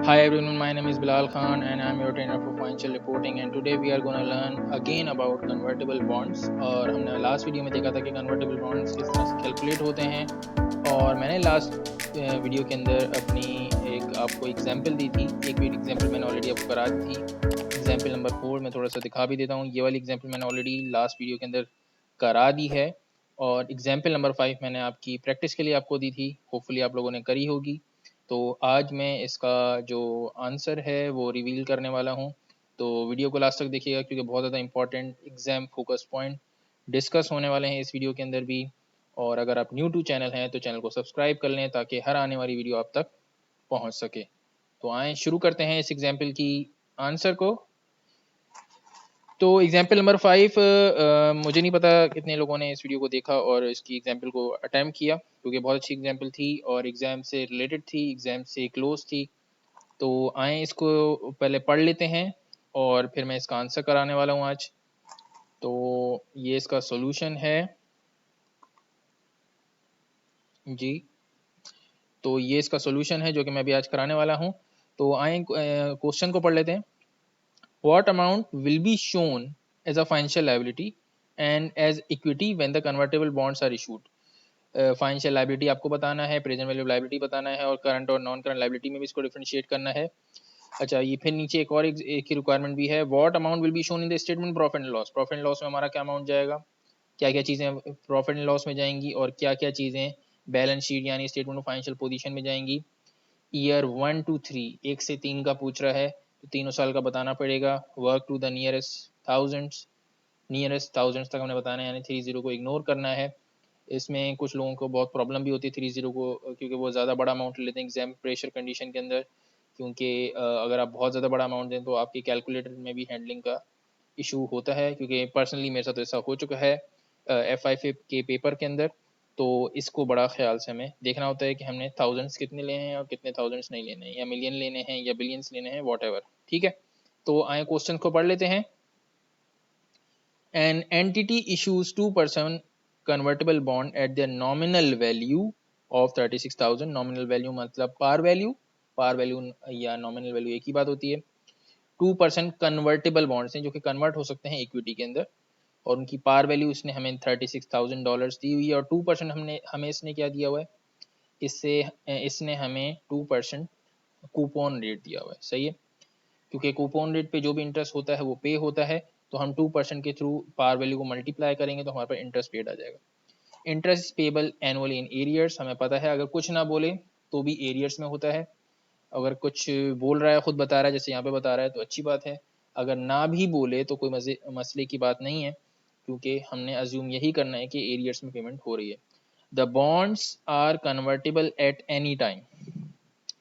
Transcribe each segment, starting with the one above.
Hi everyone, my name is Bilal Khan and I'm your trainer for financial reporting and today we are going to learn again about convertible bonds। और हमने last video में देखा था कि convertible bonds किस तरह से calculate होते हैं और मैंने लास्ट वीडियो के अंदर अपनी एक आपको एग्जांपल दी थी। एक भी एग्जांपल मैंने ऑलरेडी आपको करा दी थी। एग्जांपल नंबर 4 मैं थोड़ा सा दिखा भी देता हूँ। ये वाली एग्जांपल मैंने ऑलरेडी लास्ट वीडियो के अंदर करा दी है और एग्जांपल नंबर 5 मैंने आपकी प्रैक्टिस के लिए आपको दी थी। होपफुली आप लोगों ने करी होगी। तो आज मैं इसका जो आंसर है वो रिवील करने वाला हूँ। तो वीडियो को लास्ट तक देखिएगा क्योंकि बहुत ज़्यादा important exam focus point discuss होने वाले हैं इस वीडियो के अंदर भी। और अगर आप न्यू टू चैनल हैं तो चैनल को सब्सक्राइब कर लें ताकि हर आने वाली वीडियो आप तक पहुँच सके। तो आए शुरू करते हैं इस एग्जाम्पल की आंसर को। तो एग्जाम्पल नंबर 5 मुझे नहीं पता कितने लोगों ने इस वीडियो को देखा और इसकी एग्जाम्पल को अटैम्प्ट किया क्योंकि बहुत अच्छी एग्जाम्पल थी और एग्जाम से रिलेटेड थी, एग्जाम से क्लोज थी। तो आए इसको पहले पढ़ लेते हैं और फिर मैं इसका आंसर कराने वाला हूँ आज। तो ये इसका सॉल्यूशन है जी। तो ये इसका सॉल्यूशन है जो कि मैं भी आज कराने वाला हूँ। तो आए क्वेश्चन को पढ़ लेते हैं। What amount will be shown as a financial liability and as equity when the convertible bonds are issued? Financial liability आपको बताना है, प्रेजेंट वैल्यू लाइबिलिटी बताना है और करंट और नॉन करंट लाइबिलिटी में भी इसको डिफरेंशिएट करना है। अच्छा, ये फिर नीचे एक और एक ही रिक्वायरमेंट भी है। What amount will be shown in the statement profit and loss. Profit and loss में हमारा क्या अमाउंट जाएगा, क्या क्या चीज़ें प्रॉफिट एंड लॉस में जाएंगी और क्या क्या चीज़ें बैलेंस शीट यानी स्टेटमेंट ऑफ फाइनेंशियल पोजीशन में जाएंगी। ईयर 1 to 3 1 से 3 का पूछ रहा है तो तीनों साल का बताना पड़ेगा। Work to the nearest thousands तक हमने बताना है यानी 30 को इग्नोर करना है। इसमें कुछ लोगों को बहुत प्रॉब्लम भी होती है 30 को क्योंकि वो ज़्यादा बड़ा अमाउंट लेते हैं एग्जाम प्रेशर कंडीशन के अंदर। क्योंकि अगर आप बहुत ज़्यादा बड़ा अमाउंट दें तो आपके कैलकुलेटर में भी हैंडलिंग का इशू होता है क्योंकि पर्सनली मेरे साथ ऐसा हो चुका है FI के पेपर के अंदर। तो इसको बड़ा ख्याल से हमें देखना होता है कि हमने थाउजेंड्स कितने लेने हैं और कितने थाउजेंड्स नहीं लेने हैं, या मिलियन लेने हैं या बिलियंस लेने हैं, वॉट एवर। ठीक है, तो आए क्वेश्चन को पढ़ लेते हैं। An entity issues 2% convertible bond at their nominal value of 36,000। nominal value मतलब par value, par value या nominal value एक ही बात होती है। 2% कन्वर्टेबल बॉन्ड्स हैं जो कि कन्वर्ट हो सकते हैं इक्विटी के अंदर और उनकी पार वैल्यू इसने हमें $36,000 दी हुई है और 2% हमें इसने क्या दिया हुआ है, इससे इसने हमें 2% कूपन रेट दिया हुआ है। सही है, क्योंकि कूपन रेट पे जो भी इंटरेस्ट होता है वो पे होता है। तो हम 2% के थ्रू पार वैल्यू को मल्टीप्लाई करेंगे तो हमारे पास इंटरेस्ट पेड आ जाएगा। Interest payable annually in arrears, हमें पता है अगर कुछ ना बोले तो भी एरियर्स में होता है। अगर कुछ बोल रहा है, खुद बता रहा है जैसे यहाँ पे बता रहा है तो अच्छी बात है। अगर ना भी बोले तो कोई मसले की बात नहीं है क्योंकि हमने अज्यूम यही करना है कि एरियर्स में पेमेंट हो रही है। The bonds are convertible at any time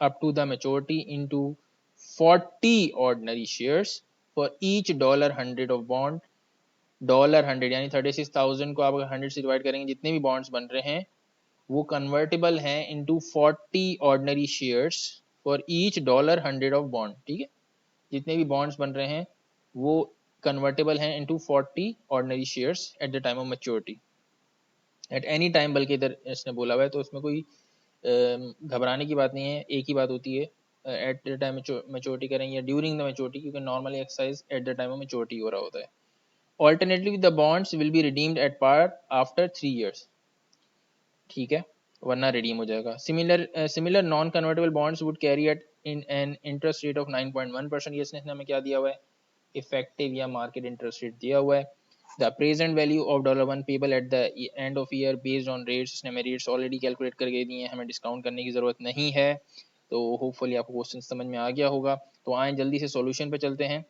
up to the maturity into 40 ordinary shares for each $100 of bond। $100 यानी 36,000 को आप अगर 100 से डिवाइड करेंगे, जितने भी बॉन्ड्स बन रहे हैं वो कन्वर्टेबल हैं into 40 ordinary shares for each $100 of bond. ठीक है, जितने भी बॉन्ड्स बन रहे हैं वो कन्वर्टेबल हैं into 40 ordinary shares at the time of maturity. Eight any time बल्कि इधर इसने बोला हुआ है तो उसमें कोई घबराने की बात नहीं है, एक ही बात होती है एट द टाइम मैच्योरिटी करें या ड्यूरिंग द मैच्योरिटी, क्योंकि normally exercise at the time of maturity हो रहा होता है। Alternately the bonds will be redeemed at par after 3 years। ठीक है, वरना रिडीम हो जाएगा। Similar non convertible bonds would carry at in an interest rate of 9.1%। ये इसने हमें क्या दिया हुआ है, इफेक्टिव या मार्केट इंटरेस्ट रेट दिया हुआ है। The present value of $1 payable at the end of year based on rates, इसने हमें रेट्स ऑलरेडी कैलकुलेट करके दिए हैं, हमें डिस्काउंट करने की ज़रूरत नहीं है। तो होपफुली आपको क्वेश्चन समझ में आ गया होगा। तो आए जल्दी से सॉल्यूशन पे चलते हैं।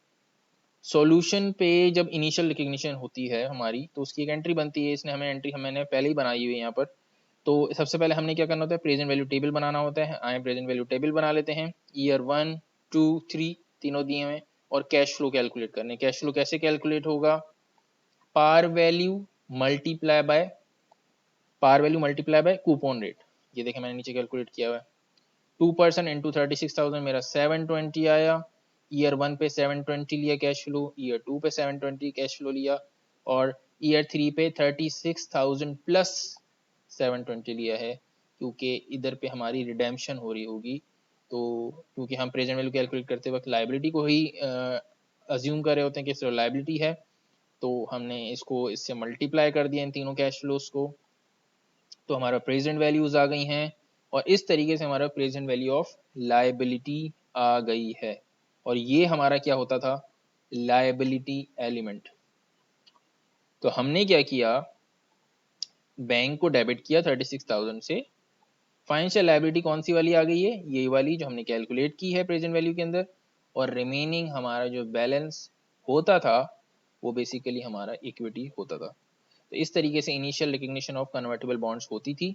सॉल्यूशन पे जब इनिशियल रिकग्निशन होती है हमारी तो उसकी एक एंट्री बनती है। इसने हमें एंट्री मैंने पहले ही बनाई हुई है यहाँ पर। तो सबसे पहले हमने क्या करना होता है, प्रेजेंट वैल्यू टेबल बनाना होता है। आए प्रेजेंट वैल्यू टेबल बना लेते हैं। ईयर 1 2 3 तीनों दिए हुए और कैश फ्लो कैलकुलेट करने। कैश फ्लो कैसे कैलकुलेट होगा, par value multiply by coupon rate. ये देखें मैंने नीचे कैलकुलेट किया हुआ है। 2% इंटू 36,000 मेरा 720 आया। ईयर 1 पे 720 लिया कैश फ्लो, ईयर 2 पे 720 कैश फ्लो लिया और ईयर 3 पे 36,000 प्लस 720 लिया है क्योंकि इधर पे हमारी रिडेम्पशन हो रही होगी तो क्योंकि हम प्रेजेंट वैल्यू कैलकुलेट करते वक्त लाइबिलिटी को ही अज्यूम कर रहे होते हैं कि सिर्फ लाइबिलिटी है, तो हमने इसको इससे मल्टीप्लाई कर दिया इन तीनों कैश फ्लोज को, तो हमारा प्रेजेंट वैल्यूज आ गई हैं और इस तरीके से हमारा प्रेजेंट वैल्यू ऑफ लाइबिलिटी आ गई है। और ये हमारा क्या होता था, लाइबिलिटी एलिमेंट। तो हमने क्या किया, बैंक को डेबिट किया 36,000 से, फाइनेंशियल लायबिलिटी कौन सी वाली आ गई है, ये वाली जो हमने कैलकुलेट की है प्रेजेंट वैल्यू के अंदर, और रिमेनिंग हमारा जो बैलेंस होता था वो बेसिकली हमारा इक्विटी होता था। तो इस तरीके से initial recognition of convertible bonds होती थी।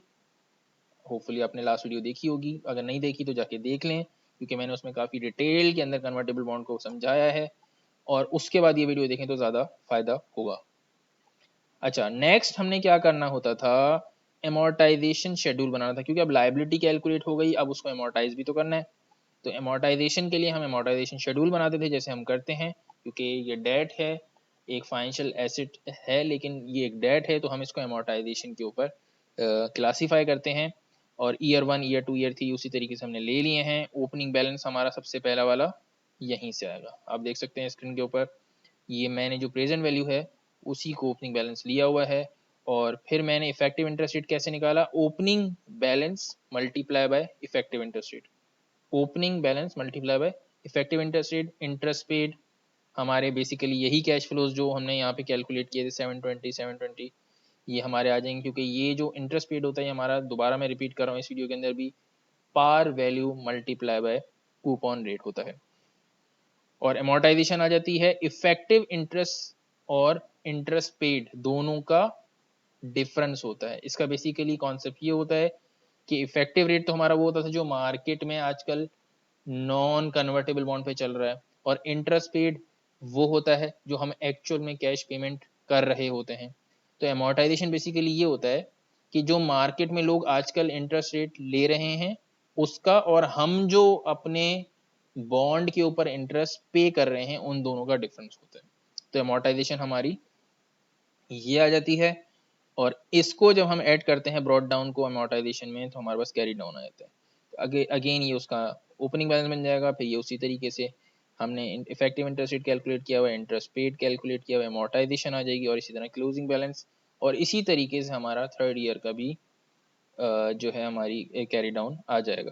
होपफुली आपने लास्ट वीडियो देखी होगी, अगर नहीं देखी तो जाके देख लें, क्योंकि मैंने उसमें काफ़ी डिटेल के अंदर कन्वर्टेबल बॉन्ड को समझाया है, और उसके बाद ये वीडियो देखें तो ज़्यादा फायदा होगा। अच्छा, नेक्स्ट हमने क्या करना होता था, एमोर्टाइजेशन शेड्यूल बनाना था, क्योंकि अब लाइबिलिटी कैलकुलेट हो गई, अब उसको एमोर्टाइज भी तो करना है। तो एमोर्टाइजेशन के लिए हम एमोर्टाइजेशन शेड्यूल बनाते थे, जैसे हम करते हैं, क्योंकि ये डेट है, एक फाइनेंशियल एसेट है लेकिन ये एक डेट है, तो हम इसको एमोर्टाइजेशन के ऊपर क्लासीफाई करते हैं। और ईयर 1, ईयर 2, ईयर 3 उसी तरीके से हमने ले लिए हैं। ओपनिंग बैलेंस हमारा सबसे पहला वाला यहीं से आएगा, आप देख सकते हैं स्क्रीन के ऊपर, ये मैंने जो प्रेजेंट वैल्यू है उसी को ओपनिंग बैलेंस लिया हुआ है। और फिर मैंने इफेक्टिव इंटरेस्ट रेट कैसे निकाला, opening balance multiply by effective interest rate, opening balance multiply by effective interest rate. Interest paid हमारे बेसिकली यही कैश फ्लोज जो हमने यहाँ पे कैलकुलेट किए थे 720 ये हमारे आ जाएंगे, क्योंकि ये जो इंटरेस्ट पेड होता है हमारा, दोबारा मैं रिपीट कर रहा हूँ इस वीडियो के अंदर भी, par value multiply by coupon rate होता है। और एमोर्टाइजेशन आ जाती है इफेक्टिव इंटरेस्ट और इंटरेस्ट पेड दोनों का डिफरेंस होता है। इसका बेसिकली कॉन्सेप्ट ये होता है कि इफेक्टिव रेट तो हमारा वो होता था जो मार्केट में आजकल नॉन कन्वर्टेबल बॉन्ड पे चल रहा है, और इंटरेस्ट पेड वो होता है जो हम एक्चुअल में कैश पेमेंट कर रहे होते हैं। तो एमोर्टाइजेशन बेसिकली ये होता है कि जो मार्केट में लोग आजकल इंटरेस्ट रेट ले रहे हैं उसका, और हम जो अपने बॉन्ड के ऊपर इंटरेस्ट पे कर रहे हैं, उन दोनों का डिफरेंस होता है। तो एमोर्टाइजेशन हमारी ये आ जाती है, और इसको जब हम ऐड करते हैं ब्रॉड डाउन को एमोर्टाइजेशन में, तो हमारे पास कैरी डाउन आ जाता है। अगेन ये उसका ओपनिंग बैलेंस बन जाएगा। फिर ये उसी तरीके से हमने इफेक्टिव इंटरेस्ट रेट कैलकुलेट किया हुआ है, इंटरेस्ट पेड कैलकुलेट किया हुआ है, एमोर्टाइजेशन आ जाएगी, और इसी तरह क्लोजिंग बैलेंस, और इसी तरीके से हमारा थर्ड ईयर का भी जो है हमारी कैरी डाउन आ जाएगा।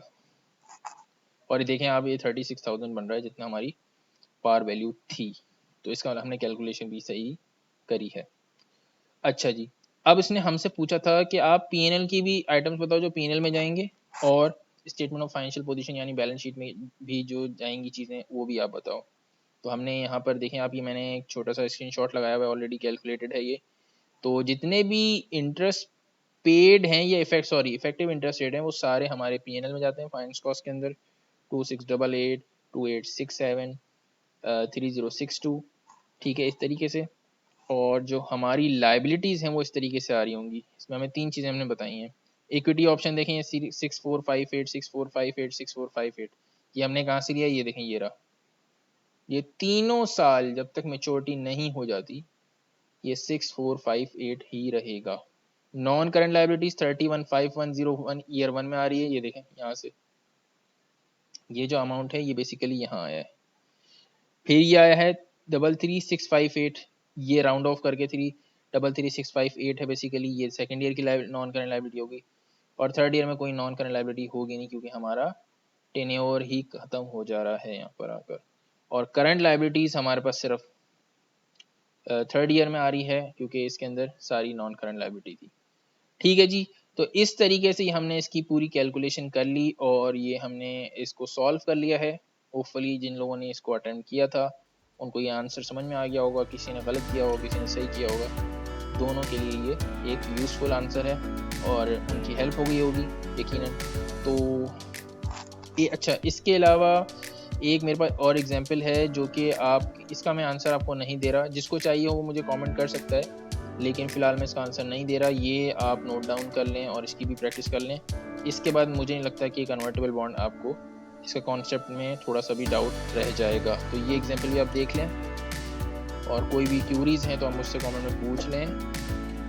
और देखें आप, ये 36,000 बन रहा है जितना हमारी पार वैल्यू थी, तो इसका हमने कैलकुलेशन भी सही करी है। अच्छा जी, अब इसने हमसे पूछा था कि आप पीएनएल की भी आइटम्स बताओ जो पीएनएल में जाएंगे, और स्टेटमेंट ऑफ फाइनेंशियल पोजीशन यानी बैलेंस शीट में भी जो जाएंगी चीज़ें वो भी आप बताओ। तो हमने यहाँ पर देखें आप, ये मैंने एक छोटा सा स्क्रीनशॉट लगाया हुआ है, ऑलरेडी कैलकुलेटेड है ये। तो जितने भी इंटरेस्ट पेड हैं या इफेक्टिव इंटरेस्ट रेट हैं, वो सारे हमारे पीएनएल में जाते हैं फाइनेंस कॉस्ट के अंदर, 2688, 2867, 3062, ठीक है, इस तरीके से। और जो हमारी लाइबिलिटीज़ हैं वो इस तरीके से आ रही होंगी। इसमें हमें तीन चीज़ें हमने बताई हैं। इक्विटी ऑप्शन देखें, ये 6458, 6458, 6458, ये हमने कहाँ से लिया, ये देखें, ये रहा। ये तीनों साल जब तक मेच्योरिटी नहीं हो जाती ये 6458 ही रहेगा। नॉन करंट लाइबिलिटीज 315101 ईयर 1 में आ रही है, ये देखें यहाँ से, ये जो अमाउंट है ये बेसिकली यहाँ आया है। फिर ये आया है 33658, ये राउंड ऑफ करके 33658 है बेसिकली, ये सेकंड ईयर की नॉन करंट लाइबिलिटी होगी। और थर्ड ईयर में कोई नॉन करंट लाइबिलिटी होगी नहीं, क्योंकि हमारा टेन्योर ही खत्म हो जा रहा है यहाँ पर आकर। और करंट लाइबिलिटीज हमारे पास सिर्फ थर्ड ईयर में आ रही है, क्योंकि इसके अंदर सारी नॉन करंट लाइबिलिटी थी। ठीक है जी, तो इस तरीके से हमने इसकी पूरी कैलकुलेशन कर ली, और ये हमने इसको सॉल्व कर लिया है। होपफुली जिन लोगों ने इसको अटेम्प्ट किया था उनको ये आंसर समझ में आ गया होगा, किसी ने गलत किया होगा, किसी ने सही किया होगा, दोनों के लिए ये एक यूज़फुल आंसर है और उनकी हेल्प हो गई होगी यकीनन। तो ये अच्छा, इसके अलावा एक मेरे पास और एग्जांपल है जो कि आप, इसका मैं आंसर आपको नहीं दे रहा, जिसको चाहिए हो वो मुझे कमेंट कर सकता है, लेकिन फ़िलहाल मैं इसका आंसर नहीं दे रहा। ये आप नोट डाउन कर लें और इसकी भी प्रैक्टिस कर लें। इसके बाद मुझे नहीं लगता कि कन्वर्टेबल बॉन्ड आपको इसका कॉन्सेप्ट में थोड़ा सा भी डाउट रह जाएगा। तो ये एग्जांपल भी आप देख लें, और कोई भी क्यूरीज़ हैं तो आप मुझसे कमेंट में पूछ लें,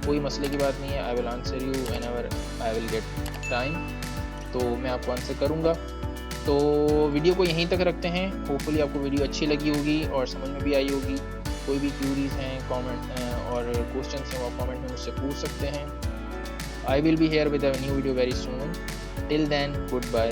कोई मसले की बात नहीं है। I will answer you whenever I will get time, तो मैं आपको आंसर करूँगा। तो वीडियो को यहीं तक रखते हैं। होपफुली आपको वीडियो अच्छी लगी होगी और समझ में भी आई होगी। कोई भी क्यूरीज हैं, कमेंट और क्वेश्चंस हैं, वो आप कमेंट में मुझसे पूछ सकते हैं। I will be here with a new video very soon. Till then, good bye.